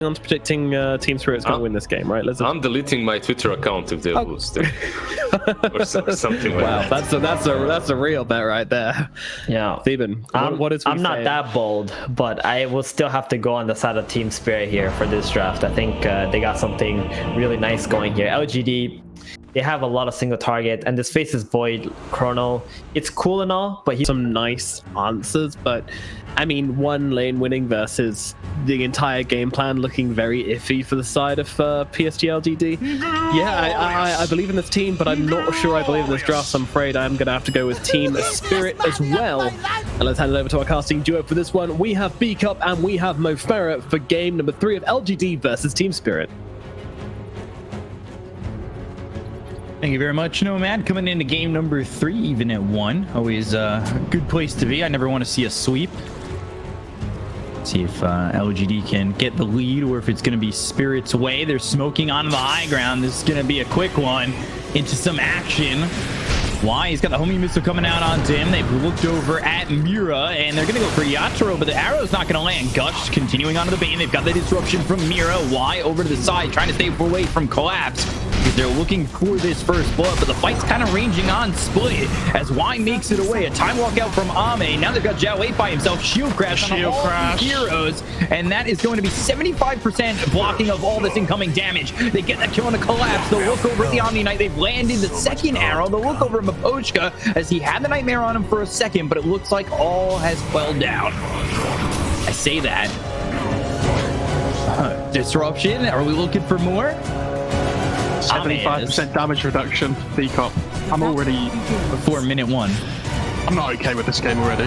on to predicting TeamSpirit is going to win this game, right? I'm deleting my Twitter account if they lose, or something like that. Wow, that's a real bet right there. Yeah, Steven, what is? I'm not that bold, but I will still have to go on the side of TeamSpirit here for this draft. I think they got something really nice going here. LGD. They have a lot of single target, and this Faceless Void Chrono. It's cool and all, but he's some nice answers. But I mean, one lane winning versus the entire game plan looking very iffy for the side of PSG.LGD. Yeah, I believe in this team, but I'm not sure I believe in this draft. So I'm afraid I'm going to have to go with TSpirit as well. And let's hand it over to our casting duo for this one. We have B-Cup and we have Mo Farah for game number 3 of LGD versus TeamSpirit. Thank you very much, Nomad. Coming into game number 3, even at 1. Always a good place to be. I never want to see a sweep. See if LGD can get the lead or if it's going to be Spirit's way. They're smoking on the high ground. This is going to be a quick one into some action. Why? He's got the homie missile coming out onto him. They've looked over at Mira, and they're going to go for Yatoro, but the arrow's not going to land. Gush continuing onto the Bane. They've got the disruption from Mira. Why? Over to the side, trying to stay away from Collapse, because they're looking for this first blood, but the fight's kind of ranging on split as Y makes it away. A time walk out from Ame. Now they've got Zhao by himself. Shield crash on all heroes, and that is going to be 75% blocking of all this incoming damage. They get that kill on a Collapse. The look over at the Omni Knight. They've landed the second arrow. The look over at Mapochka as he had the Nightmare on him for a second, but it looks like all has quelled down. I say that. Disruption. Are we looking for more? 75% damage reduction, B-Cop. I'm already before minute 1. I'm not okay with this game already.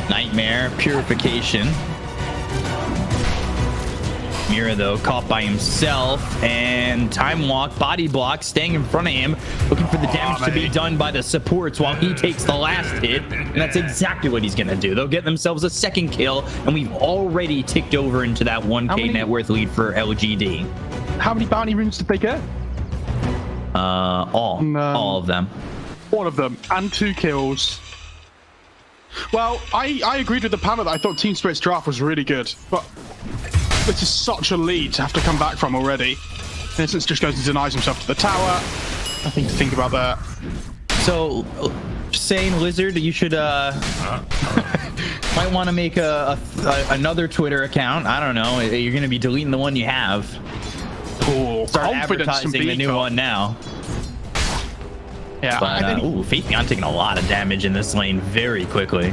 Nightmare, purification. Mira, though, caught by himself, and time walk, body block, staying in front of him, looking for the damage to be done by the supports while he takes the last hit, and that's exactly what he's gonna do. They'll get themselves a second kill, and we've already ticked over into that 1K net worth lead for LGD. How many bounty runes did they get? All of them. All of them, and 2 kills. Well, I agreed with the panel that I thought TeamSpirit's draft was really good, but this is such a lead to have to come back from already. In instance, just goes and denies himself to the tower. Nothing to think about that. So, just saying, Lizard, you should might want to make another Twitter account. I don't know. You're going to be deleting the one you have. Cool. Start advertising the new one now. Yeah. But, Faithion taking a lot of damage in this lane very quickly.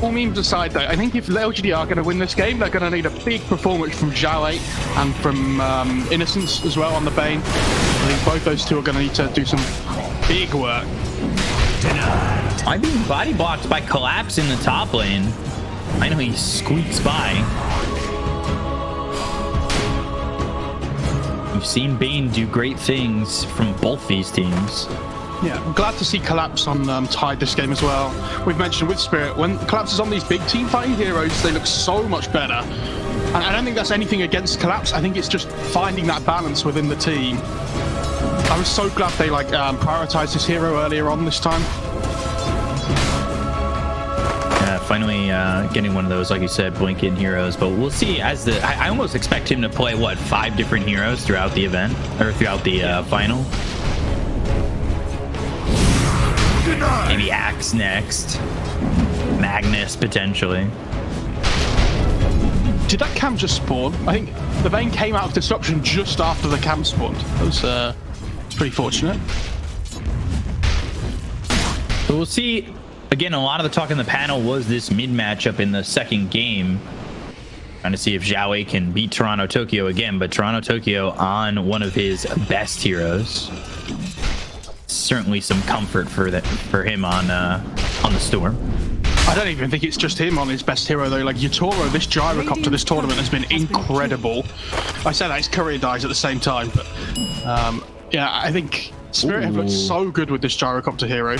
All memes aside, though, I think if LGD are going to win this game, they're going to need a big performance from Zhao and from Innocence as well on the Bane. I think both those two are going to need to do some big work. I'm being body blocked by Collapse in the top lane. I know he squeaks by. We've seen Bane do great things from both these teams. Yeah, I'm glad to see Collapse on Tide this game as well. We've mentioned with Spirit, when Collapse is on these big team fighting heroes, they look so much better. And I don't think that's anything against Collapse. I think it's just finding that balance within the team. I was so glad they prioritized this hero earlier on this time. Finally getting one of those, like you said, blinking heroes, but we'll see. As I almost expect him to play, what, 5 different heroes throughout the event, or throughout the final. Maybe Axe next. Magnus, potentially. Did that camp just spawn? I think the Vayne came out of Disruption just after the camp spawned. That was pretty fortunate. But we'll see. Again, a lot of the talk in the panel was this mid matchup in the second game. Trying to see if Zhao can beat Toronto Tokyo again, but Toronto Tokyo on one of his best heroes. Certainly some comfort for him on the Storm. I don't even think it's just him on his best hero though. Like Yatoro, this Gyrocopter, this tournament has been incredible. I said that his career dies at the same time, but yeah, I think Spirit have looked so good with this Gyrocopter hero.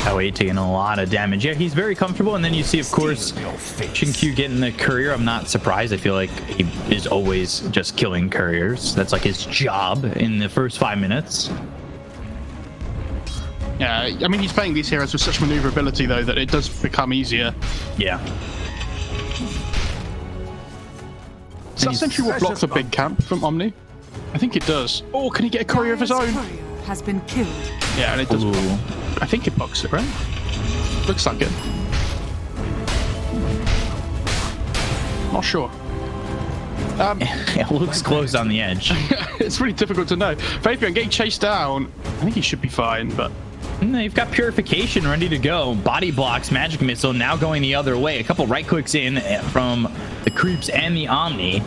Zhao taking a lot of damage. Yeah, he's very comfortable. And then you see, of course, Shinkyu getting the courier. I'm not surprised. I feel like he is always just killing couriers. That's like his job in the first 5 minutes. Yeah, I mean, he's playing these heroes with such maneuverability, though, that it does become easier. Yeah. that sentry will block the big camp from Omni? I think it does. Oh, can he get a courier of his own? Has been killed. Yeah, and it does. I think it blocks it, right? Looks like it. Not sure. It looks close on the edge. It's really difficult to know. Fabian getting chased down. I think he should be fine, but They've got Purification ready to go. Body blocks, Magic Missile now going the other way. A couple right clicks in from the Creeps and the Omni.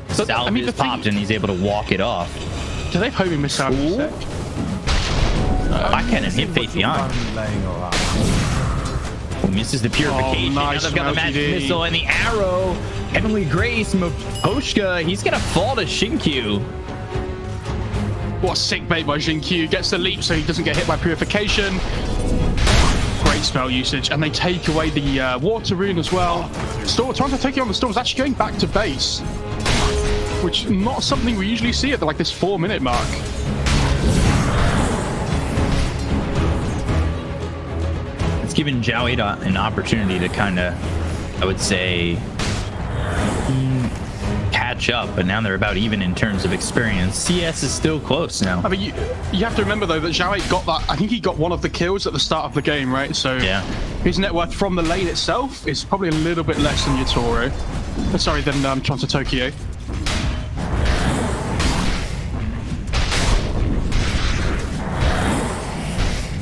Salve is popped and he's able to walk it off. Do they have homing missile? Back cannon hit Fabian. Misses the Purification. Nice. Now they've got the Magic Missile and the arrow. Heavenly Grace, Maposhka, he's gonna fall to Shinkyu. What a sick bait by Jinkyu. Gets the leap so he doesn't get hit by Purification. Great spell usage. And they take away the Water Rune as well. Storm, trying to take it on the Storm's actually going back to base. Which, not something we usually see at like this 4-minute mark. It's given Zhao an opportunity to kind of, I would say, catch up, but now they're about even in terms of experience. CS is still close now. I mean, you have to remember though that Zhao got that. I think he got one of the kills at the start of the game, right? So yeah, his net worth from the lane itself is probably a little bit less than Yatoro. Sorry, than Chance of Tokyo.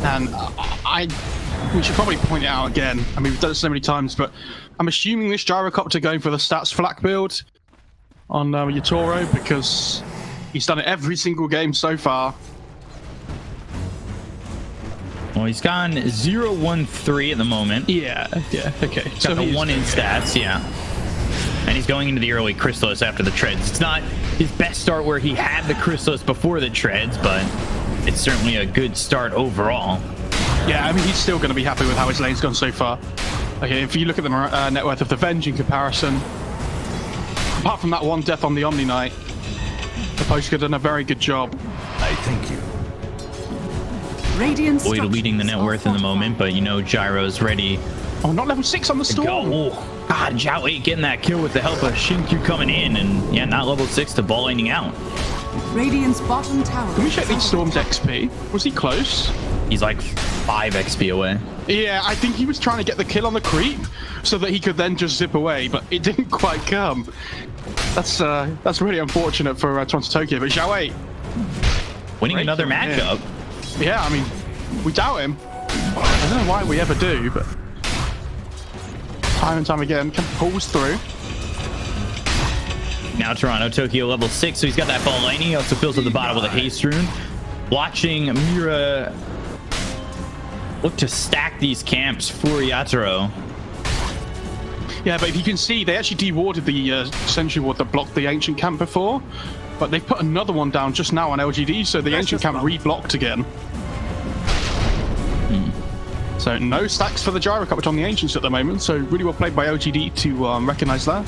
And we should probably point it out again. I mean, we've done it so many times, but I'm assuming this Gyrocopter going for the stats flak build on Yatoro because he's done it every single game so far. Well, he's gone 0-1-3 at the moment. Yeah, okay. So the 1 in stats, yeah. And he's going into the early Chrysalis after the treads. It's not his best start where he had the Chrysalis before the treads, but it's certainly a good start overall. Yeah, I mean, he's still going to be happy with how his lane's gone so far. Okay, if you look at the net worth of the Venge in comparison, apart from that one death on the Omni Knight, the Post have done a very good job. I thank you. Radiant Boyd leading the net worth in the moment, but you know Gyro's ready. Oh, not level 6 on the Storm. Oh, God, Zhao 8 getting that kill with the help of Shinkyu coming in, and yeah, not level 6 to ball laning out. Radiant's bottom tower. Can we check the Storm's XP? Was he close? He's like 5 XP away. Yeah, I think he was trying to get the kill on the creep so that he could then just zip away, but it didn't quite come. That's really unfortunate for Toronto Tokyo, but Zhao 8 winning another matchup. Yeah, I mean, we doubt him. I don't know why we ever do, but time and time again, pulls through. Now Toronto Tokyo level 6, so he's got that ball lane. He also fills at the bottom with a haste rune. Watching Mira look to stack these camps for Yatoro. Yeah, but if you can see, they actually dewarded the sentry ward that blocked the ancient camp before, but they've put another one down just now on LGD, so the ancient camp re-blocked again. So no stacks for the Gyrocopter on the ancients at the moment, so really well played by LGD to recognize that.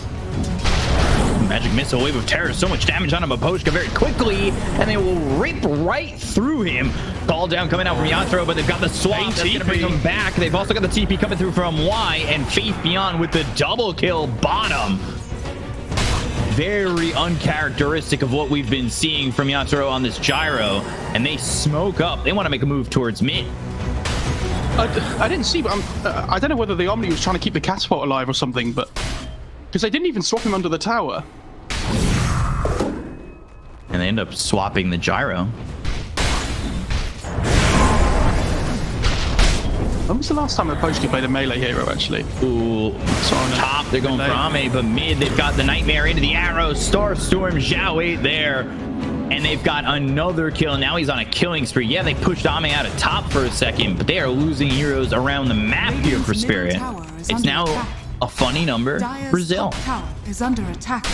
Magic Missile, Wave of Terror, so much damage on him, Maposhka very quickly, and they will rip right through him. Ball down coming out from Yatoro, but they've got the swap that's going to bring them back. They've also got the TP coming through from Y, and Faith Beyond with the double kill bottom. Very uncharacteristic of what we've been seeing from Yatoro on this Gyro, and they smoke up. They want to make a move towards mid. I didn't see, but I don't know whether the Omni was trying to keep the catapult alive or something, but because they didn't even swap him under the tower. And they end up swapping the Gyro. When was the last time the Poshka played a melee hero, actually? Ooh, so on top, they're going for Ame, but mid, they've got the Nightmare into the arrow. Starstorm, Zhao 8 there. And they've got another kill. Now he's on a killing spree. Yeah, they pushed Ame out of top for a second, but they are losing heroes around the map here for Spirit. It's now a funny number, Brazil. Is under attack.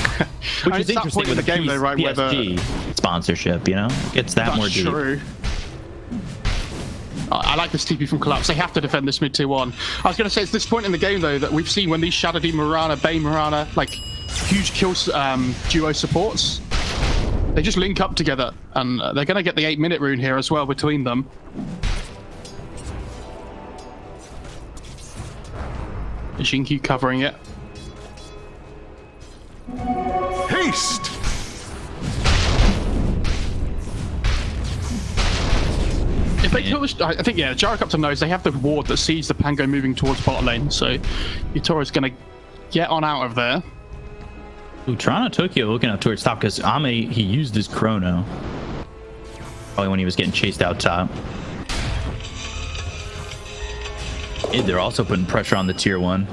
Which is interesting with the game, though, right? PSG sponsorship, you know? It's that more deep. True. I like this TP from Collapse. They have to defend this mid 2-1. I was going to say, it's this point in the game, though, that we've seen when these Shadow Demon Mirana, Bane Mirana, like, huge kills duo supports, they just link up together, and they're going to get the 8-minute rune here as well between them. Jinkyu covering it. Haste. If they kill this, I think, yeah, Gyrocopter knows they have the ward that sees the Pango moving towards bot lane, so Yutoro's going to get on out of there. Ooh, Toronto Tokyo looking up towards top because Ame, he used his chrono. Probably when he was getting chased out top. They're also putting pressure on the tier 1.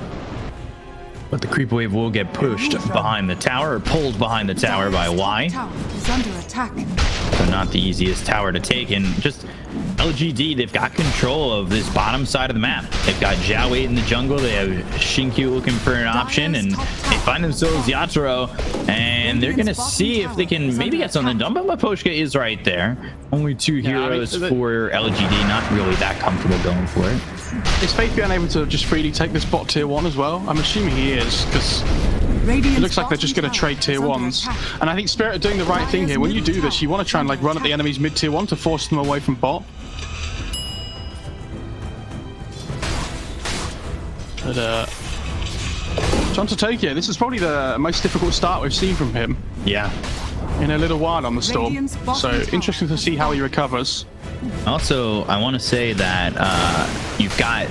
But the creep wave will get pushed behind the tower, or pulled behind the tower by Y. Tower is under attack. So not the easiest tower to take. And just LGD, they've got control of this bottom side of the map. They've got Jiawei in the jungle. They have Shinkyu looking for an option. And they find themselves Yatoro. And they're going to see if they can maybe get something done. But Maposhka is right there. Only 2 heroes for LGD. Not really that comfortable going for it. Is Faith being able to just freely take this bot tier 1 as well? I'm assuming he is, because it looks like they're just going to trade tier 1s. And I think Spirit are doing the right thing here. When you do this, you want to try and like run at the enemy's mid tier 1 to force them away from bot. But John to Tokyo, this is probably the most difficult start we've seen from him. Yeah. In a little while on the Storm. So interesting to see how he recovers. Also, I want to say that you've got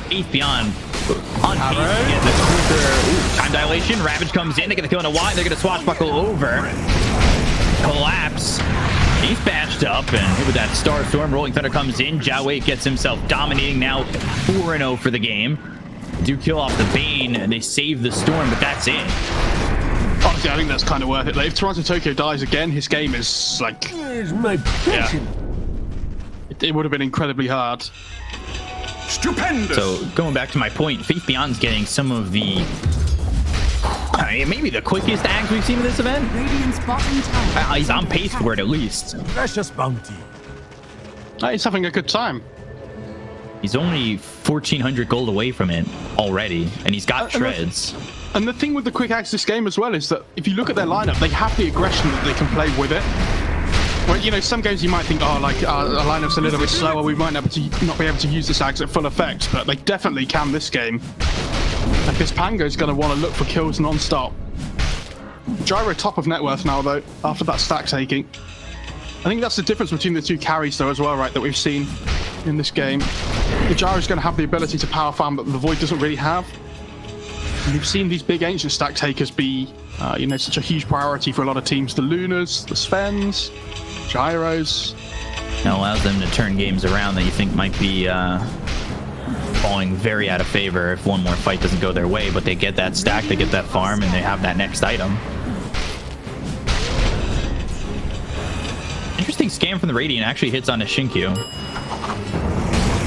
Faith Beyond on pace to get this quicker time dilation. Ravage comes in, they get the kill on a Y, they're going to swashbuckle over. Collapse. He's bashed up, and hit with that Star Storm. Rolling Thunder comes in. Jiawei gets himself dominating now, 4-0 for the game. Do kill off the Bane, and they save the Storm, but that's it. Honestly, I think that's kind of worth it. Like, if Toronto Tokyo dies again, his game is like... Yeah. It would have been incredibly hard. Stupendous. So going back to my point, Faith Beyond's getting some of the maybe the quickest ags we've seen in this event. He's on pace for it at least. Precious bounty. He's having a good time. He's only 1,400 gold away from it already, and he's got shreds. And the thing with the quick ags this game as well is that if you look at their lineup, they have the aggression that they can play with it. Well, you know, some games you might think, oh, like our lineup's a little bit slower, we might not be able to use this axe at full effect, but they definitely can this game. Like this Pango's going to want to look for kills non-stop. Gyro top of net worth now though, after that stack taking. I think that's the difference between the two carries though as well, right, that we've seen in this game. The Gyro's going to have the ability to power farm that the Void doesn't really have. And we've seen these big ancient stack takers be, you know, such a huge priority for a lot of teams. The Lunas, the Svens, Gyros. That allows them to turn games around that you think might be falling very out of favor if one more fight doesn't go their way, but they get that stack, they get that farm, and they have that next item. Interesting scam from the Radiant, actually hits on a Shinkyu.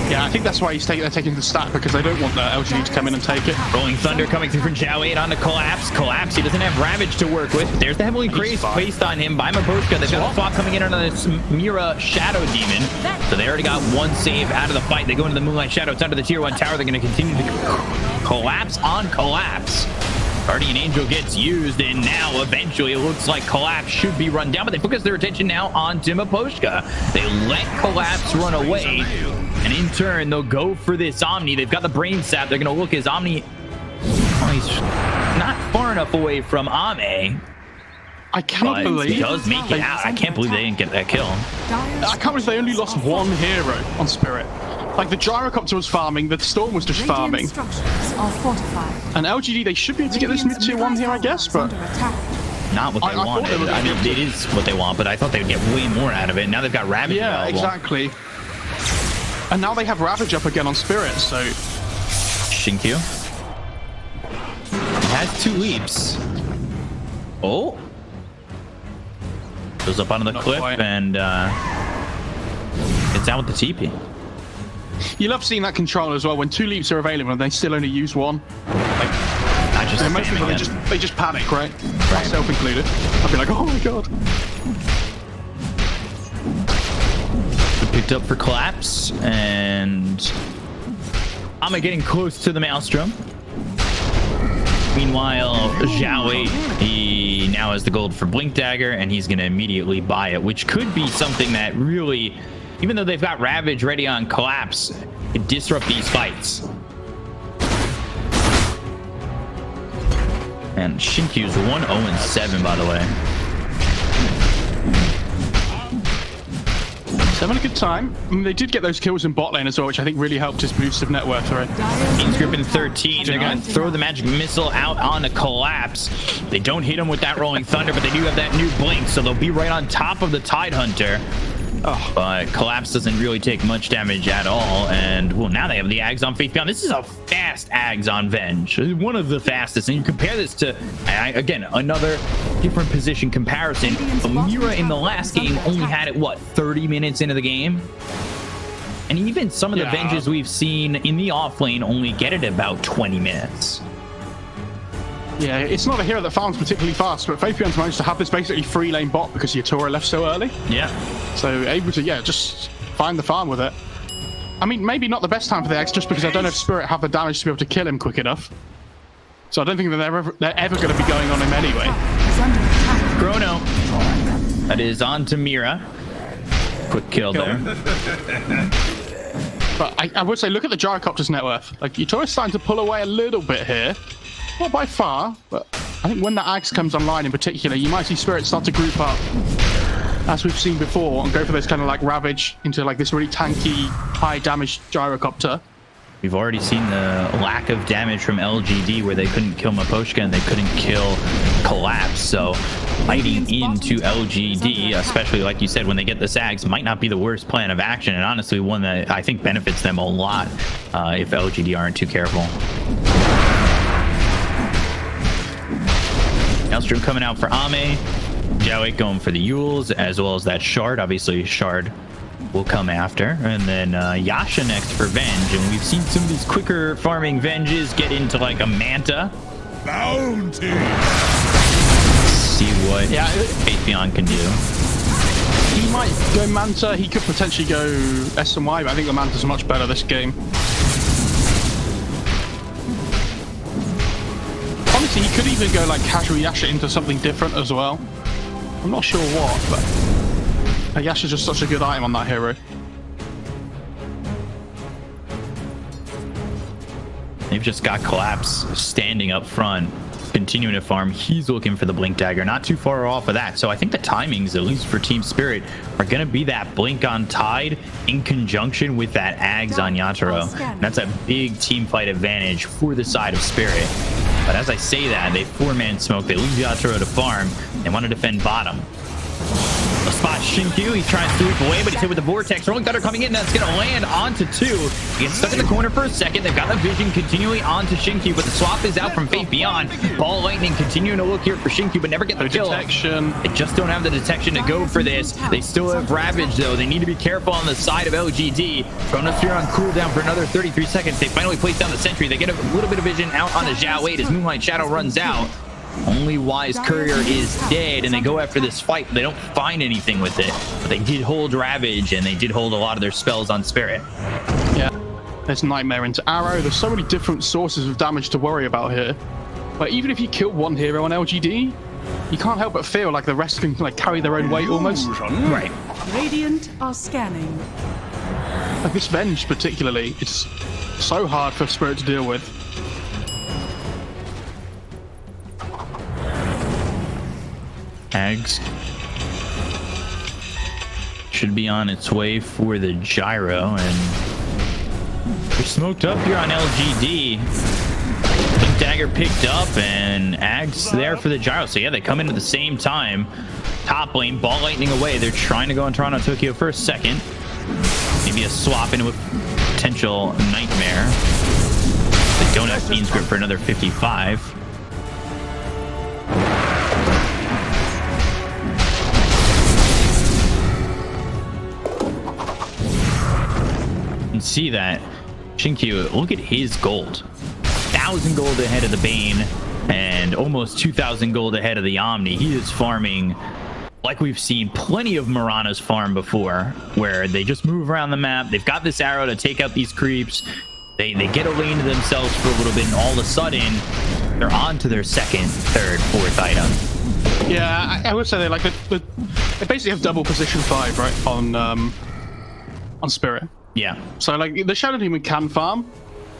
Yeah, I think that's why they're taking the stack, because they don't want the LGD to come in and take it. Rolling Thunder coming through from Jiawei on the Collapse. Collapse, he doesn't have Ravage to work with. There's the Heavenly Grace placed on him by Maposhka. They've got a swap coming in on this Mira Shadow Demon. So they already got one save out of the fight. They go into the Moonlight Shadow. It's under the tier 1 tower. They're going to continue to collapse on Collapse. Guardian Angel gets used, and now eventually it looks like Collapse should be run down, but they focus their attention now on Maposhka. They let Collapse run away, and in turn they'll go for this Omni. They've got the Brain Sap. They're going to look as Omni. Oh, he's not far enough away from Ame. I cannot believe he does make it out. I can't believe they didn't get that kill. I can't believe they only lost one hero on Spirit. Like the Gyrocopter was farming, the Storm was just farming. And LGD, they should be able to get this mid tier 1 here, I guess, but not what they wanted. I mean, it is what they want, but I thought they would get way more out of it. Now they've got Ravage. Yeah, exactly. And now they have Ravage up again on Spirit, so Shinkyu has 2 leaps. Oh, goes up onto the cliff and it's out with the TP. You love seeing that control as well when 2 leaps are available and they still only use 1. Like, most people they just panic, right? Myself included. I'd be like, oh my god. Picked up for Collapse, and Ame getting close to the Maelstrom. Meanwhile, Jiawei, he now has the gold for Blink Dagger, and he's going to immediately buy it, which could be something that really, even though they've got Ravage ready on Collapse, could disrupt these fights. And Shinkyu's 1-0-7, by the way. So having a good time. I mean, they did get those kills in bot lane as well, which I think really helped his boost of net worth, right? Team's gripping 13. They're going to throw the magic missile out on a collapse. They don't hit him with that rolling thunder, but they do have that new blink, so they'll be right on top of the Tidehunter. Oh, but collapse doesn't really take much damage at all. And well, now they have the Ags on Faith Beyond. This is a fast Ags on Venge, one of the fastest. And you compare this to, again, another different position comparison. But Mira in the last game only had it, what, 30 minutes into the game? And even some of the Venges we've seen in the off lane only get it about 20 minutes. Yeah, it's not a hero that farms particularly fast, but Faith Beyond's managed to have this basically free lane bot because Yatura left so early. Yeah. So able to, just find the farm with it. I mean, maybe not the best time for the X, just because I don't know if Spirit have the damage to be able to kill him quick enough. So I don't think that they're ever going to be going on him anyway. Chrono. That is on to Mira. Quick kill there. But I would say, look at the Gyrocopter's net worth. Like, Yatura's starting to pull away a little bit here. Not by far, but I think when the Axe comes online in particular, you might see Spirit start to group up, as we've seen before, and go for this kind of like Ravage into like this really tanky, high damage Gyrocopter. We've already seen the lack of damage from LGD where they couldn't kill Maposhka and they couldn't kill Collapse. So fighting into LGD, especially like you said, when they get the Sags, might not be the worst plan of action, and honestly one that I think benefits them a lot if LGD aren't too careful. Maelstrom coming out for Ame. Jowik going for the Yules, as well as that Shard. Obviously, Shard will come after. And then Yasha next for Venge. And we've seen some of these quicker farming Venges get into like a Manta. Bounty! See what Faith Beyond can do. He might go Manta. He could potentially go SMY, but I think the Manta's much better this game. Honestly, he could even go like casual Yasha into something different as well. I'm not sure what, but Yasha's just such a good item on that hero. They've just got Collapse standing up front, continuing to farm. He's looking for the Blink Dagger, not too far off of that. So I think the timings, at least for TSpirit, are going to be that Blink on Tide in conjunction with that Ags on Yatoro. And that's a big team fight advantage for the side of Spirit. But as I say that, they 4-man smoke. They leave Yatoro to farm. They want to defend bottom. A spot Shinkyu. He's trying to sweep away, but he's hit with the Vortex. Rolling Thunder coming in. That's going to land onto 2. He gets stuck in the corner for a second. They've got the vision continually onto Shinkyu, but the swap is out from Faith Beyond. Ball Lightning continuing to look here for Shinkyu, but never get the kill. Detection. They just don't have the detection to go for this. They still have Ravage, though. They need to be careful on the side of LGD. Chronosphere on cooldown for another 33 seconds. They finally place down the sentry. They get a little bit of vision out on the Zhao Wade as Moonlight Shadow runs out. Only Wise Courier is dead, and they go after this fight. They don't find anything with it, but they did hold Ravage, and they did hold a lot of their spells on Spirit. Yeah, there's Nightmare into Arrow. There's so many different sources of damage to worry about here. But even if you kill one hero on LGD, you can't help but feel like the rest can like carry their own weight almost. Right. Radiant are scanning. Like this Venge particularly, it's so hard for Spirit to deal with. Ags should be on its way for the Gyro, and they're smoked up here on LGD. Blink Dagger picked up, and Ags there for the Gyro. So yeah, they come in at the same time. Top lane, Ball Lightning away. They're trying to go on Toronto Tokyo for a second. Maybe a swap into a potential Nightmare. They don't have Fiend's Grip for another 55. See that Shinkyu, look at his gold. 1,000 gold ahead of the Bane and almost 2,000 gold ahead of the Omni. He is farming like we've seen plenty of Mirana's farm before, where they just move around the map. They've got this arrow to take out these creeps. They get a lane to themselves for a little bit, and all of a sudden they're on to their second, third, fourth item. Yeah, I would say they like they basically have double position 5 right on Spirit. Yeah. So like the Shadow Demon can farm,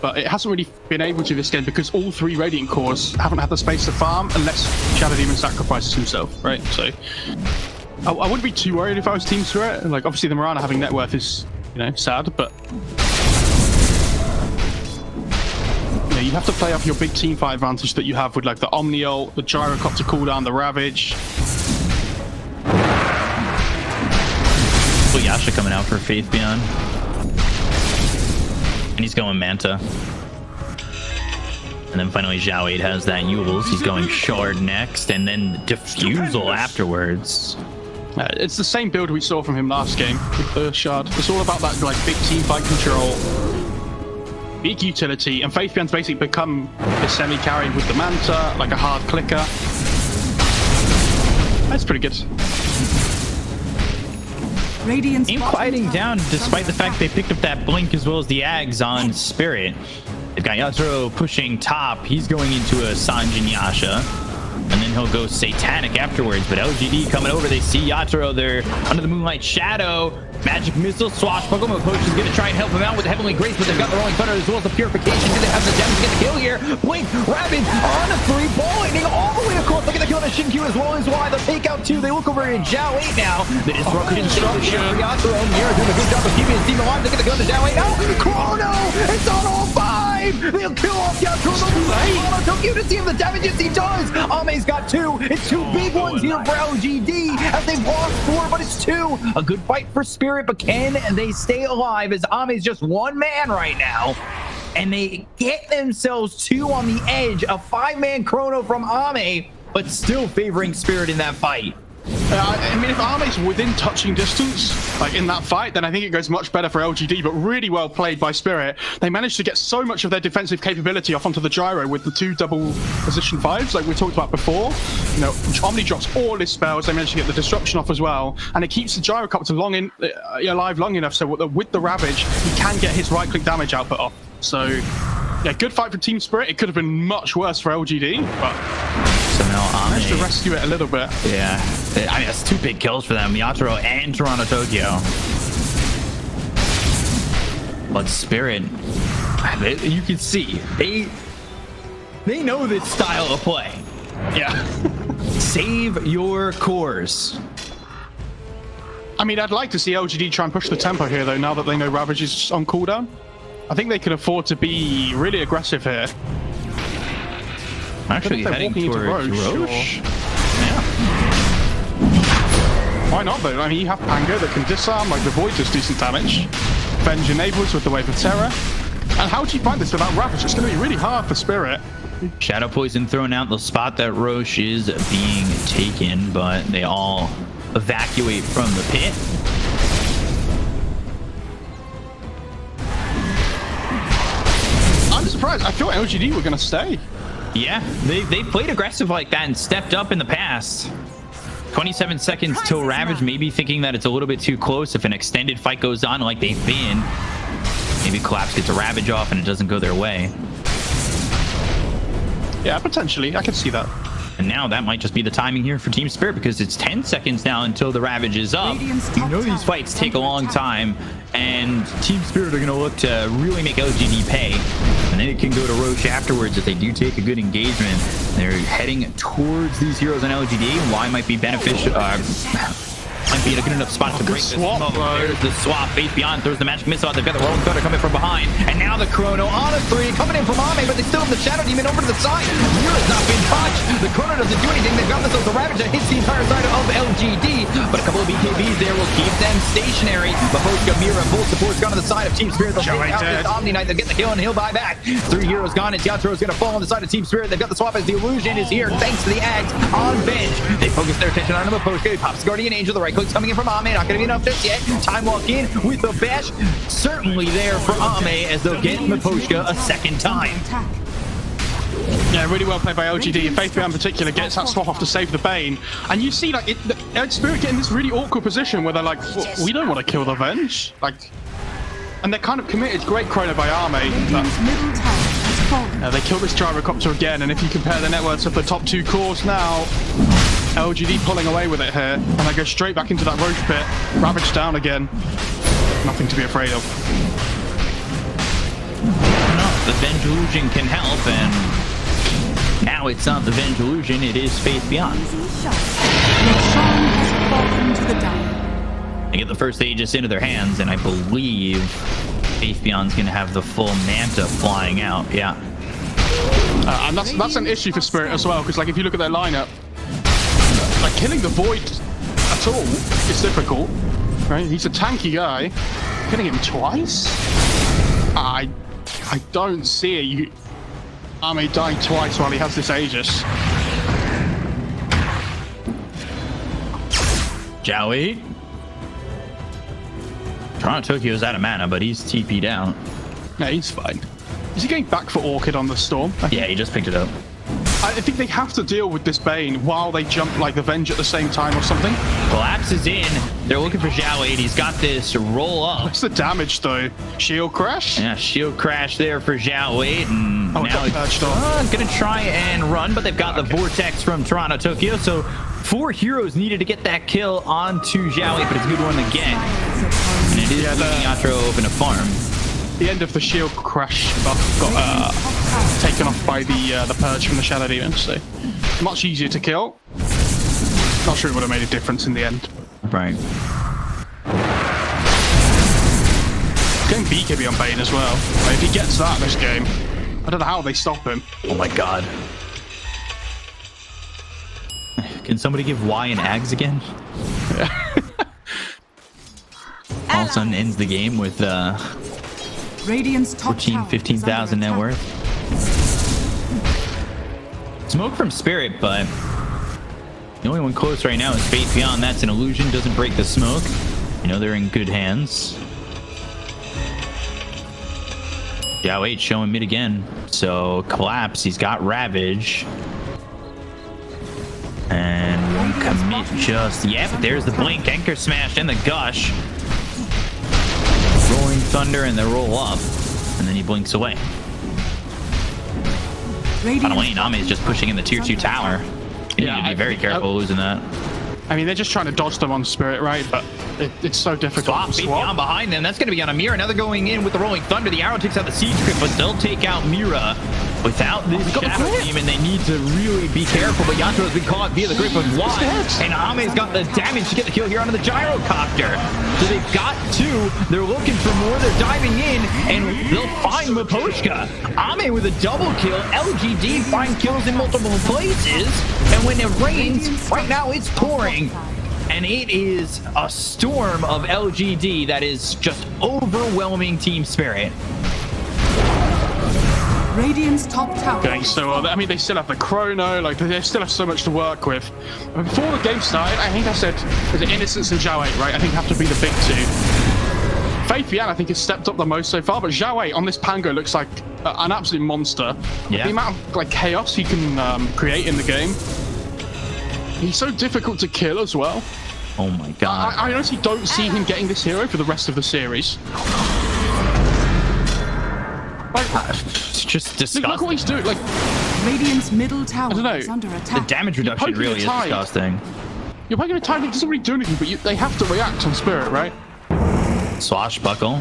but it hasn't really been able to this game because all 3 Radiant cores haven't had the space to farm unless Shadow Demon sacrifices himself, right? So I wouldn't be too worried if I was Team Spirit. Like, obviously the Mirana having net worth is, you know, sad, but you know, you have to play off your big team fight advantage that you have with like the Omni ult, the Gyrocopter cooldown, the Ravage. Yasha coming out for Faith Beyond. And he's going Manta. And then finally Zhao 8 has that Yules. He's going Shard next, and then Diffusal afterwards. It's the same build we saw from him last game with the Shard. It's all about that like big team fight control, big utility, and Faith Beyond's basically become a semi-carry with the Manta, like a hard clicker. That's pretty good. Radiant's Ain't quieting down despite the fact they picked up that blink as well as the Ags on Spirit. They've got Yatoro pushing top. He's going into a Sanjin Yasha. And then he'll go Satanic afterwards. But LGD coming over. They see Yatoro there under the Moonlight Shadow. Magic Missile, Swashbuckle. Poach is going to try and help him out with the Heavenly Grace, but they've got the Rolling Thunder as well as the Purification. Do they have the damage to get the kill here? Blink, Ravage on the 3, ball lightning all the way across. They're going to kill the Shinkyu as well as Y. The takeout 2. They look over at Zhao 8 now. The Destruction. Yatoro Mira doing a good job of keeping his team alive. They're going to go to Zhao 8 now. Chrono! It's on all 5! They'll kill off Yatoro. Tokyo to see if the damages he does. Ame's got 2. It's 2 big ones here for LGD as they've lost 4, but it's 2. A good fight for Spirit, but can they stay alive as Ame's just 1 man right now? And they get themselves 2 on the edge. A 5-man chrono from Ame, but still favoring Spirit in that fight. I mean, if Ame's within touching distance, like in that fight, then I think it goes much better for LGD, but really well played by Spirit. They managed to get so much of their defensive capability off onto the gyro with the 2 double position 5s, like we talked about before. You know, Omni drops all his spells. They managed to get the disruption off as well, and it keeps the Gyrocopter alive long enough so with the Ravage, he can get his right-click damage output off. So, yeah, good fight for Team Spirit. It could have been much worse for LGD, but so now Ame managed to rescue it a little bit. Yeah, I mean, that's 2 big kills for them, Yatoro and Toronto Tokyo. But Spirit, you can see, they know this style of play. Yeah. Save your cores. I mean, I'd like to see LGD try and push the tempo here, though, now that they know Ravage is on cooldown. I think they can afford to be really aggressive here. Actually heading towards Roche. Yeah. Why not, though? I mean, you have Pango that can disarm, like the Void does decent damage. Venge enables with the Wave of Terror. And how do you find this without Ravage? It's going to be really hard for Spirit. Shadow Poison thrown out the spot that Roche is being taken, but they all evacuate from the pit. I'm surprised. I thought LGD were going to stay. Yeah, they played aggressive like that and stepped up in the past. 27 seconds till Ravage, maybe thinking that it's a little bit too close. If an extended fight goes on like they've been, maybe Collapse gets a Ravage off and it doesn't go their way. Yeah, potentially. I can see that. And now that might just be the timing here for Team Spirit because it's 10 seconds now until the Ravage is up. You know these fights take a long time, and Team Spirit are going to look to really make LGD pay. And then it can go to Roche afterwards if they do take a good engagement. They're heading towards these heroes on LGD. Why might be beneficial. Might be in a good enough spot to break this smoke. There's the swap. Faith Beyond throws the Magic Missile out. They've got the Rolling Thunder coming from behind. And now the Chrono on a 3 coming in from Ame, but they still have the Shadow Demon over to the side. Mira's not been touched. The Chrono doesn't do anything. They've got themselves a Ravage that hits the entire side of LGD. But a couple of BKBs there will keep them stationary. Mapochka, Mira, full support's gone to the side of Team Spirit. They'll take out this Omni Knight. They'll get the kill and he'll buy back. 3 heroes gone, and Yatoro's going to fall on the side of Team Spirit. They've got the swap as the illusion is here thanks to the Ags on bench. They focus their attention on Mapochka. He pops Guardian Angel. The right click's coming in from Ame. Not going to be enough just yet. Time walk in with the bash. Certainly there for Ame as they'll get Mapochka a second time. Yeah, really well played by LGD. Faith Beyond in particular gets that swap off to save the Bane. And you see, like, Spirit get in this really awkward position where they're like, well, we don't want to kill the Venge. Like, and they're kind of committed. Great chrono by Ame. They kill this Gyrocopter again, and if you compare the net worths of the top 2 cores now, LGD pulling away with it here, and they go straight back into that Roche pit. Ravage down again. Nothing to be afraid of. the Venge Illusion can help, and now it's not the Venge Illusion, it is Faith Beyond. Your song has fallen to the down. They get the first Aegis into their hands, and I believe Faith Beyond's going to have the full Manta flying out. Yeah. And that's an issue for Spirit as well, because like if you look at their lineup, like killing the Void at all is difficult, right? He's a tanky guy. Killing him twice? I don't see Ame dying twice while he has this Aegis. Jowie. Toronto Tokyo's out of mana, but he's TP'd out. No, he's fine. Is he going back for Orchid on the Storm? Yeah, he just picked it up. I think they have to deal with this Bane while they jump like the Venge at the same time or something. Collapses in. They're looking for Zhao 8. He's got this roll up. What's the damage though? Shield crash? Yeah, shield crash there for Zhao 8. And Oh, now it's going to try and run, but they've got the Vortex from Toronto Tokyo. So 4 heroes needed to get that kill onto Zhao 8, but it's a good one to get. And it is leaving Yatro open to farm. The end of the shield crash buff got taken off by the purge from the Shadow Demon, so much easier to kill. Not sure it would have made a difference in the end. Right. Getting BKB on Bane as well. Like, if he gets that this game, I don't know how they stop him. Oh my god. Can somebody give Y an Ags again? All of a sudden ends the game with Radiant's top 14, tower 15,000 is net under worth. Smoke from Spirit, but the only one close right now is Faith Beyond. That's an illusion, doesn't break the smoke. You know they're in good hands. Zhao 8 showing mid again. So Collapse, he's got Ravage. And won't commit just yet, but there's the Blink, Anchor Smash, and the Gush. Rolling Thunder and the roll up, and then he blinks away. By the way, Ame is just pushing in the tier 2 tower. You need to be very careful losing that. I mean, they're just trying to dodge them on Spirit, right? But it's so difficult. Faith Beyond behind them. That's going to be on a Mira. Now they're going in with the Rolling Thunder. The arrow takes out the Siege Crypt, but they'll take out Mira. Without this Shadow Demon, they need to really be careful. But Yatro has been caught via the grip of Y. And Ame's got the damage to get the kill here onto the Gyrocopter. So they've got 2. They're looking for more. They're diving in, and they'll find Miposhka. Ame with a double kill. LGD find kills in multiple places. And when it rains, right now it's pouring. And it is a storm of LGD that is just overwhelming Team Spirit. Radiant's top tower. Going so well. I mean, they still have the Chrono, like they still have so much to work with. Before the game started, I think I said, was it Innocence and Zhao 8, right? I think have to be the big 2. Faith Beyond, I think, has stepped up the most so far, but Zhao 8 on this Pango looks like an absolute monster. Yeah. The amount of like chaos he can create in the game. He's so difficult to kill as well. Oh my god. I honestly don't see him getting this hero for the rest of the series. Like, It's just disgusting. look what he's doing. Like, Radiant's middle tower I don't know. is under The attack. damage reduction poking really the is tide. disgusting. you're poking a tide, it doesn't really do anything, but they have to react on Spirit, right? Swashbuckle.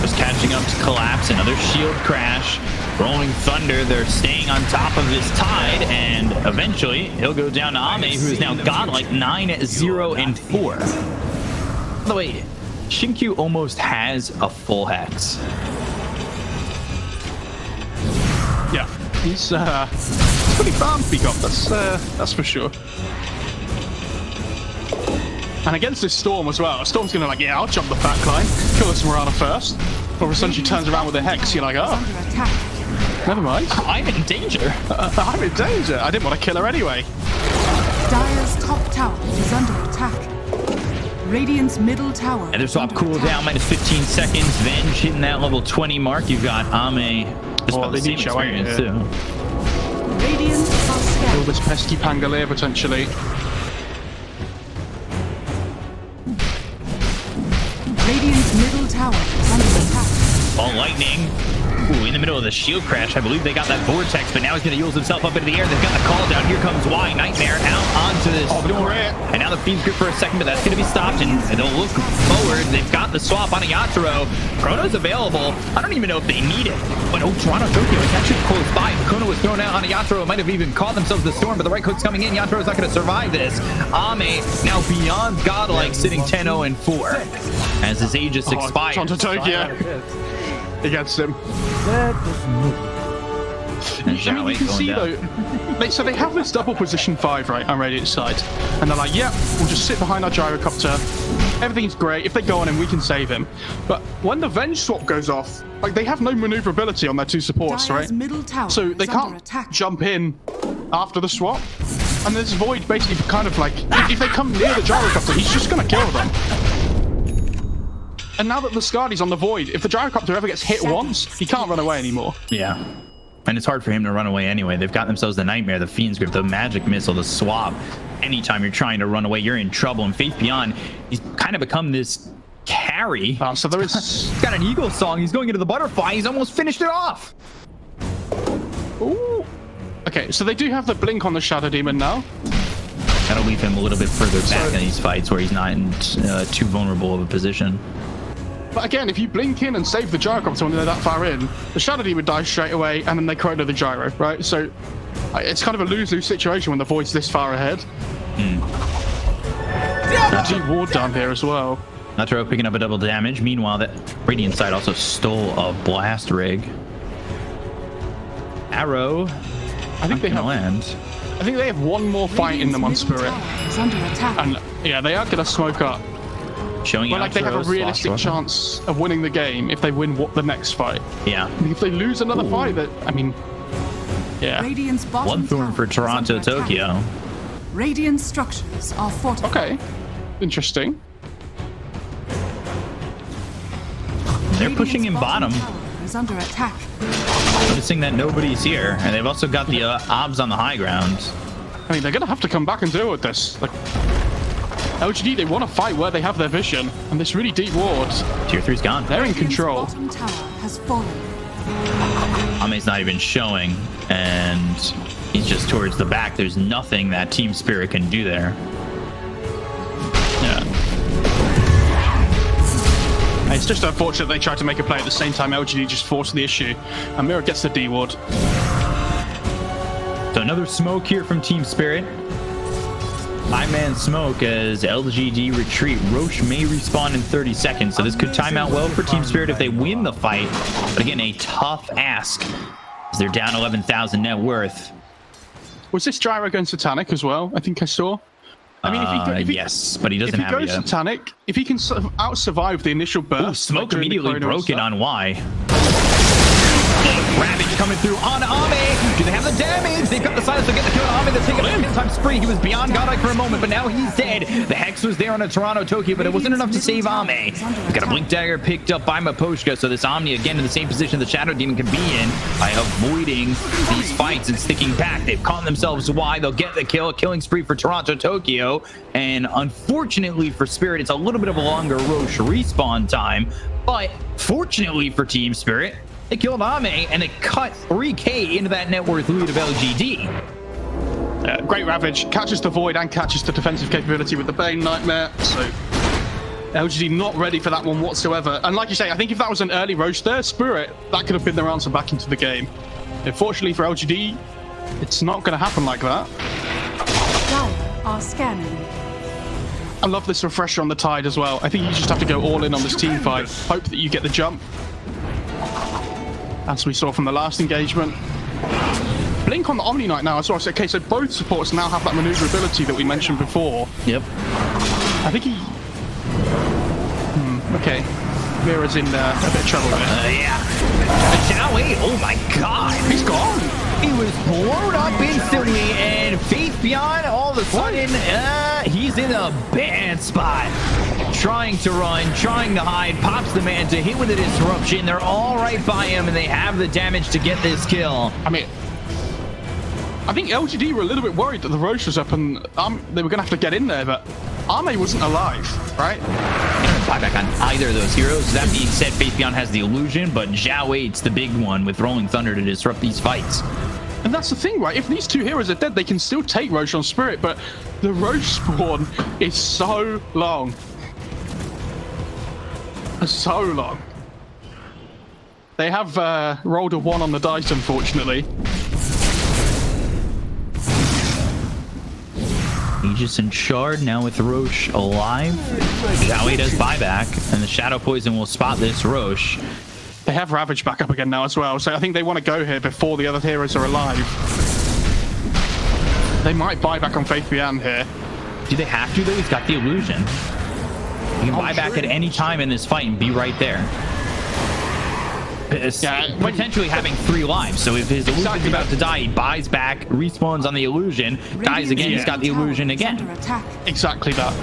Just catching up to Collapse. Another shield crash. Rolling Thunder. They're staying on top of this tide. And eventually, he'll go down to Ame, who is now godlike 9-0-4. By the way, Shinkyu almost has a full hex. Yeah. He's pretty farm to up, that's for sure. And against this Storm as well, Storm's gonna like, yeah, I'll jump the back line, kill this Mirana first. All of a sudden she turns around with a Hex, you're like, oh, Under attack. never mind. I'm in danger. I'm in danger. I didn't want to kill her anyway. Dire's top tower is under attack. Radiant's middle tower. Another swap is under cooldown, attack. minus 15 seconds. Venge hitting that level 20 mark. You've got Ame. Just about the they same need Shoei, experience, yeah. too. Radiant are Kill scared. this pesky Pangolier potentially. Radiant's middle tower is under attack. All lightning. Ooh, in the middle of the shield crash. I believe they got that vortex, but now he's going to use himself up into the air. They've got the call down. Here comes Y. Nightmare out onto this storm. great. And now the Fiend's Grip for a second, but that's going to be stopped, and they'll look forward. They've got the swap on a Yatoro. Chrono's available. I don't even know if they need it. But Toronto Tokyo is actually close by. Chrono was thrown out on a Yatoro. Might have even caught themselves the storm, but the right hook's coming in. Yatoro's not going to survive this. Ame now beyond godlike, sitting 10-0-4 as his Aegis expires. Toronto Tokyo against him. And I mean, you can see though, so they have this double position 5 right on Radiant's side, and they're like, yeah, we'll just sit behind our Gyrocopter. Everything's great. If they go on him, we can save him. But when the Venge swap goes off, like they have no maneuverability on their 2 supports, Dire's right? middle tower So they is under can't attack. jump in after the swap. And this Void basically kind of like, if they come near the Gyrocopter, he's just gonna kill them. And now that the Skadi's on the Void, if the Gyrocopter ever gets hit once, he can't run away anymore. Yeah. And it's hard for him to run away anyway. They've got themselves the Nightmare, the Fiend's Grip, the Magic Missile, the Swap. Anytime you're trying to run away, you're in trouble. And Faith Beyond, he's kind of become this carry. So there is... He's got an Eagle Song. He's going into the Butterfly. He's almost finished it off. Ooh. Okay, so they do have the Blink on the Shadow Demon now. That'll leave him a little bit further back in these fights where he's not in too vulnerable of a position. But again, if you blink in and save the Gyrocopter when they're that far in, the Shadow Demon dies straight away, and then they chrono the Gyro, right? So it's kind of a lose-lose situation when the Void's this far ahead. G-Ward down here as well. Naturo picking up a double damage. Meanwhile, that Radiant side also stole a Blast Rig. Arrow. I think they have land. I think they have one more fight in them on Radiant's Spirit. middle tower is under attack. And yeah, they are going to smoke up. Showing But like they have a Outro's realistic lost weapon. chance of winning the game if they win the next fight. Yeah. If they lose another fight, that I mean, yeah. Radiant's bottom One thorn tower for is Toronto, under attack. Tokyo. Radiant structures are fortified. Okay, interesting. They're pushing him Radiant's bottom, tower is under attack. noticing that nobody's here, and they've also got the obs on the high ground. I mean, they're gonna have to come back and deal with this. Like, LGD, they want to fight where they have their vision, and this really deep ward, Tier 3's gone. they're in Radiant's control. bottom tower has fallen. Ame's not even showing, and he's just towards the back. There's nothing that Team Spirit can do there. Yeah. It's just unfortunate they tried to make a play at the same time LGD just forced the issue, and Mirror gets the D ward. So another smoke here from Team Spirit. 5-man smoke as LGD retreat. Roche may respawn in 30 seconds, so this could time out well for Team Spirit if they win the fight. But again, a tough ask as they're down 11,000 net worth. Was this Gyro going Satanic as well? I think I saw. I mean, if he yes, but he doesn't if he have it goes yet. Satanic, if he can sort of out-survive the initial burst... Ooh, smoke like during the immediately chrono and broken stuff. on Y. Ravage coming through on Ame. Do they have the damage? They've got the silence to get the kill on Ame. They're taking a hit time spree. He was beyond godlike for a moment, but now he's dead. The Hex was there on a Toronto Tokyo, but it wasn't enough to save Ame. We've got a Blink Dagger picked up by Maposhka, so this Omni again in the same position the Shadow Demon can be in by avoiding these fights and sticking back. They've caught themselves Y. They'll get the kill. Killing spree for Toronto Tokyo, and unfortunately for Spirit, it's a little bit of a longer Roche respawn time, but fortunately for Team Spirit, they killed Ame and they cut 3K into that net worth lead of LGD. Great Ravage, catches the Void and catches the defensive capability with the Bane Nightmare, so LGD not ready for that one whatsoever. And like you say, I think if that was an early Roche there, Spirit, that could have been their answer back into the game. Unfortunately for LGD, it's not going to happen like that. Dire are scanning. I love this refresher on the Tide as well. I think you just have to go all in on this team fight, hope that you get the jump. As we saw from the last engagement. Blink on the Omni Knight now as well. So, okay, so both supports now have that maneuverability that we mentioned before. Yep. I think he... Okay. Mira's in a bit of trouble there. Yeah. Jowie, oh my god. He's gone. He was blown up instantly, and Faith Beyond, all of a sudden, he's in a bad spot. Trying to run, trying to hide, pops the man to hit with a disruption. They're all right by him, and they have the damage to get this kill. I mean, I think LGD were a little bit worried that the Roche was up and they were going to have to get in there, but Ame wasn't alive, right? Buyback on either of those heroes. That being said, Faith Beyond has the illusion, but Zhao Weight's the big one with Rolling Thunder to disrupt these fights. And that's the thing, right? If these two heroes are dead, they can still take Roche on Spirit, but the Roche spawn is so long. So long. They have rolled a 1 on the dice, unfortunately. Aegis and Shard now with Roche alive. Zowie does buyback, and the Shadow Poison will spot this Roche. They have Ravage back up again now as well, so I think they want to go here before the other heroes are alive. They might buy back on Faith Beyond here. Do they have to though? He's got the illusion. He can buy back at any time in this fight and be right there. Potentially having 3 lives, so if his illusion's about to die, he buys back, respawns on the illusion, dies again, he's got the illusion again. Exactly that.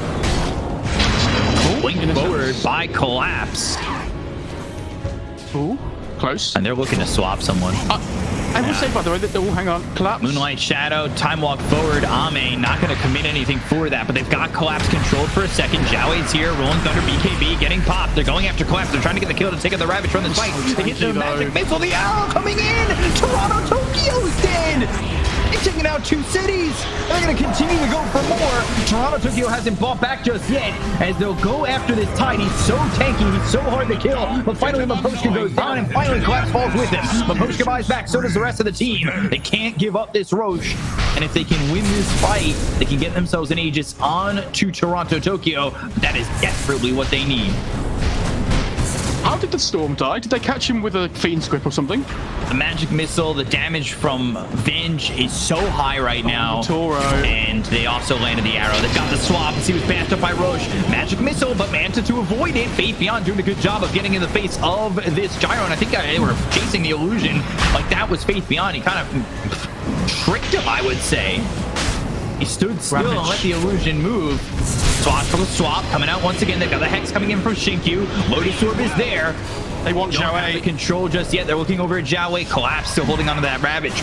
Blink forward by Collapse. Ooh, close. And they're looking to swap someone. I will say, by the way, that hang on, Collapse. Moonlight Shadow, time walk forward. Ame not going to commit anything for that, but they've got Collapse controlled for a second. Jowei's here, Rolling Thunder, BKB getting popped. They're going after Collapse. They're trying to get the kill to take out the Ravage from this fight. They hit the magic missile, the arrow coming in. Toronto, Tokyo's dead. They've taken out 2 cities. They're going to continue to go for more. Toronto, Tokyo hasn't bought back just yet, as they'll go after this Tide. He's so tanky, he's so hard to kill, but finally Miposhka goes down, and finally Collapse falls with him. Miposhka buys back, so does the rest of the team. They can't give up this Roche, and if they can win this fight, they can get themselves an Aegis on to Toronto, Tokyo. That is desperately what they need. How did the Storm die? Did they catch him with a Fiend's Grip or something? The magic missile, the damage from Venge is so high right now. Toro. And they also landed the arrow. They've got the swap as he was bashed up by Roche. Magic missile, but Manta to avoid it. Faith Beyond doing a good job of getting in the face of this Gyro. And I think they were chasing the illusion. Like that was Faith Beyond. He kind of tricked him, I would say. He stood still and let the illusion move. Swap for the swap coming out once again. They've got the Hex coming in from Shinkyu. Lotus Orb is there. They want Don't have the control just yet. They're looking over at Jowei. Collapse still holding onto that Ravage.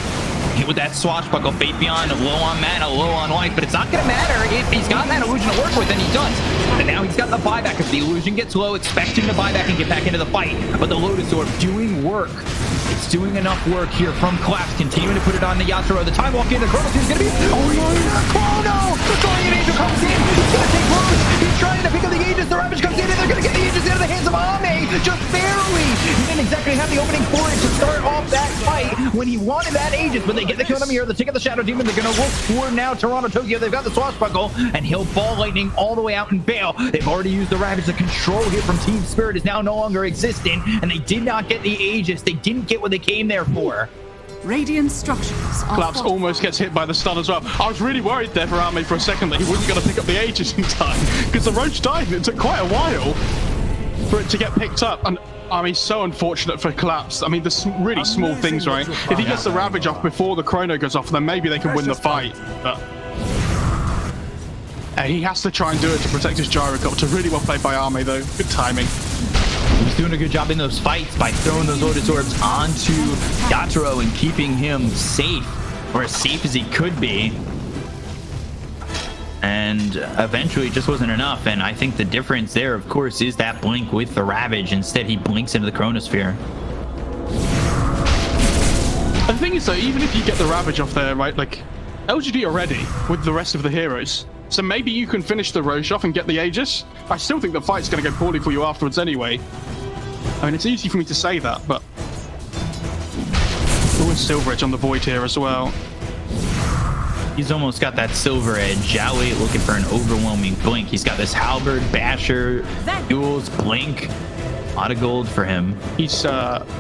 Hit with that swashbuckle. Faith Beyond, low on mana, low on life, but it's not going to matter if he's got that illusion to work with, and he does. And now he's got the buyback. If the illusion gets low, expect him to buy back and get back into the fight. But the Lotus Orb doing work. It's doing enough work here from Collapse, continuing to put it on the Yatoro. The time walk in, the Chronos is going to be... Oh, Chrono! The Guardian Angel comes in. He's going to take Roche. He's trying to pick up the Aegis. The Ravage comes in, and they're going to get the Aegis into the hands of Ame. Just barely. He didn't exactly have the opening for it to start off that fight when he wanted that Aegis, but they get the kill on him here. They take out the Shadow Demon. They're going to look for now Toronto, Tokyo. They've got the swashbuckle, and he'll ball lightning all the way out and bail. They've already used the Ravage. The control here from TSpirit is now no longer existent, and they did not get the Aegis. They didn't get what they came there for. Radiant structures are Collapse almost gets hit by the stun as well. I was really worried there for Ame for a second that he wasn't going to pick up the Aegis in time, because the Roach died and it took quite a while for it to get picked up. And I mean, so unfortunate for Collapse. I mean, the really small things, right? If he gets the Ravage off before the Chrono goes off, then maybe they can win the fight. But he has to try and do it to protect his Gyrocopter. Really well played by Ame, though. Good timing. He's doing a good job in those fights by throwing those Lotus Orbs onto Yatoro and keeping him safe, or as safe as he could be. And eventually it just wasn't enough, and I think the difference there, of course, is that blink with the Ravage. Instead, he blinks into the Chronosphere. The thing is, though, even if you get the Ravage off there, right, like, LGD are ready with the rest of the heroes. So maybe you can finish the Roche off and get the Aegis. I still think the fight's going to go poorly for you afterwards anyway. I mean, it's easy for me to say that, but... Oh, and Silver Edge on the Void here as well. He's almost got that Silver Edge. Jowei looking for an overwhelming blink. He's got this Halberd, Basher, Duels, Blink. A lot of gold for him. He's 1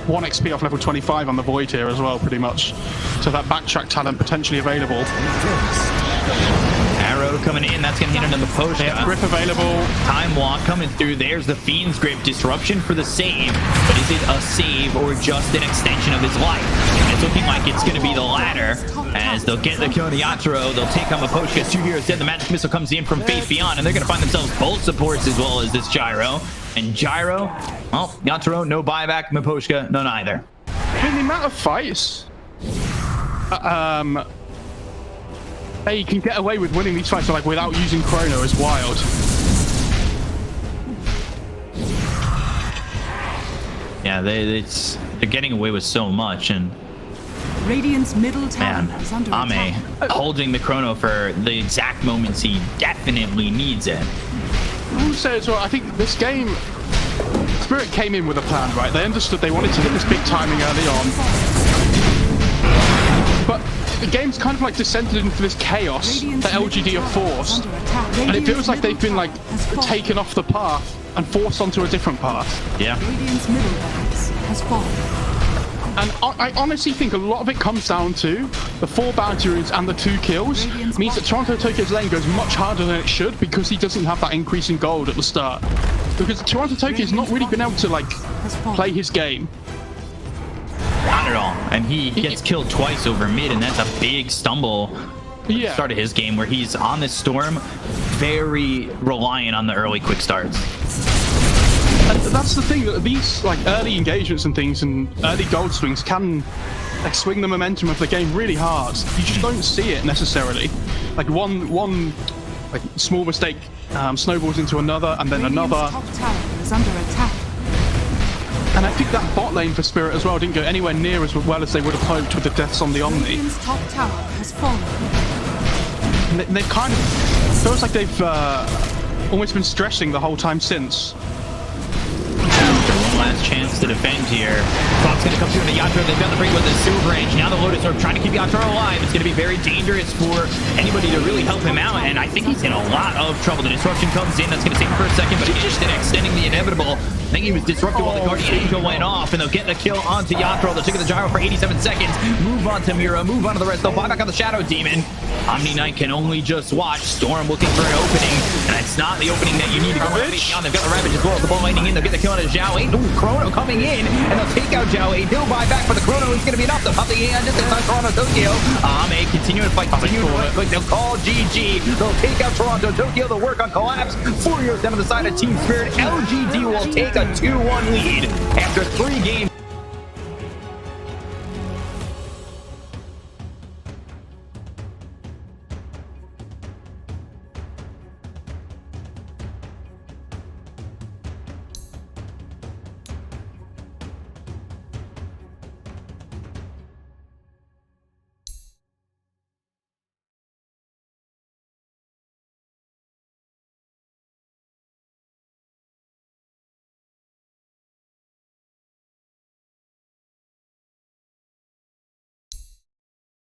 XP off level 25 on the Void here as well, pretty much. So that backtrack talent potentially available. Arrow coming in, that's going to hit into the post. Grip available. Time walk coming through. There's the Fiend's Grip. Disruption for the save. But is it a save or just an extension of his life? It's looking like it's going to be the latter, as they'll get the kill on the Yatoro. They'll take on Miposhka. 2 heroes dead. The magic missile comes in from Faith Beyond, and they're going to find themselves both supports as well as this Gyro. And Gyro, well, Yatoro, no buyback. Miposhka, no neither. In the amount of fights, they can get away with winning these fights like without using Chrono is wild. Yeah, they're getting away with so much, and Radiant's middle tower Man, is under Ame attack. holding the chrono for the exact moments he definitely needs it. I would say as well, I think this game, Spirit came in with a plan, right? They understood they wanted to hit this big timing early on. But the game's kind of like descended into this chaos that LGD have forced. And it feels like they've been like taken off the path and forced onto a different path. Yeah. Radiant's middle barracks has fallen. And I honestly think a lot of it comes down to the 4 bounty runes and the 2 kills means that Toronto Tokyo's lane goes much harder than it should because he doesn't have that increase in gold at the start. Because Toronto Tokyo's not really been able to like play his game. Not at all. And he gets killed twice over mid, and that's a big stumble at the start of his game where he's on this storm, very reliant on the early quick starts. And that's the thing, that these like early engagements and things and early gold swings can like swing the momentum of the game really hard. You just don't see it necessarily. Like one like small mistake snowballs into another and then Radiant's another. top tower is under attack. And I think that bot lane for Spirit as well didn't go anywhere near as well as they would have hoped with the deaths on the Omni. Radiant's top tower has fallen. And they've kind of feels like they've almost been stressing the whole time since. One last chance to defend here. Clock's going to come through in the Yatra. They've got the break with the Silver Range. Now the Lotus are trying to keep Yatra alive. It's going to be very dangerous for anybody to really help him out. And I think he's in a lot of trouble. The disruption comes in. That's going to save him for a second. But he's just extending the inevitable. I think he was disrupted while the Guardian Angel went off. And they'll get the kill onto Yatra. They'll take the Gyro for 87 seconds. Move on to Mira. Move on to the rest. They'll buy back on the Shadow Demon. Omni Knight can only just watch. Storm looking for an opening. And it's not the opening that you need to go right on. They've got the Ravage as well. The ball lightning in. They'll get the kill on Zhao 8. Ooh, Chrono coming in. And they'll take out Zhao 8. He'll buy back, but the Chrono is going to be enough to pop the hand just in time. Toronto Tokyo. Ame continuing to fight. Continuing to run quick. They'll call GG. They'll take out Toronto Tokyo. They'll work on Collapse. Furious down to the side of TSpirit. LGD will take a 2-1 lead after 3 games.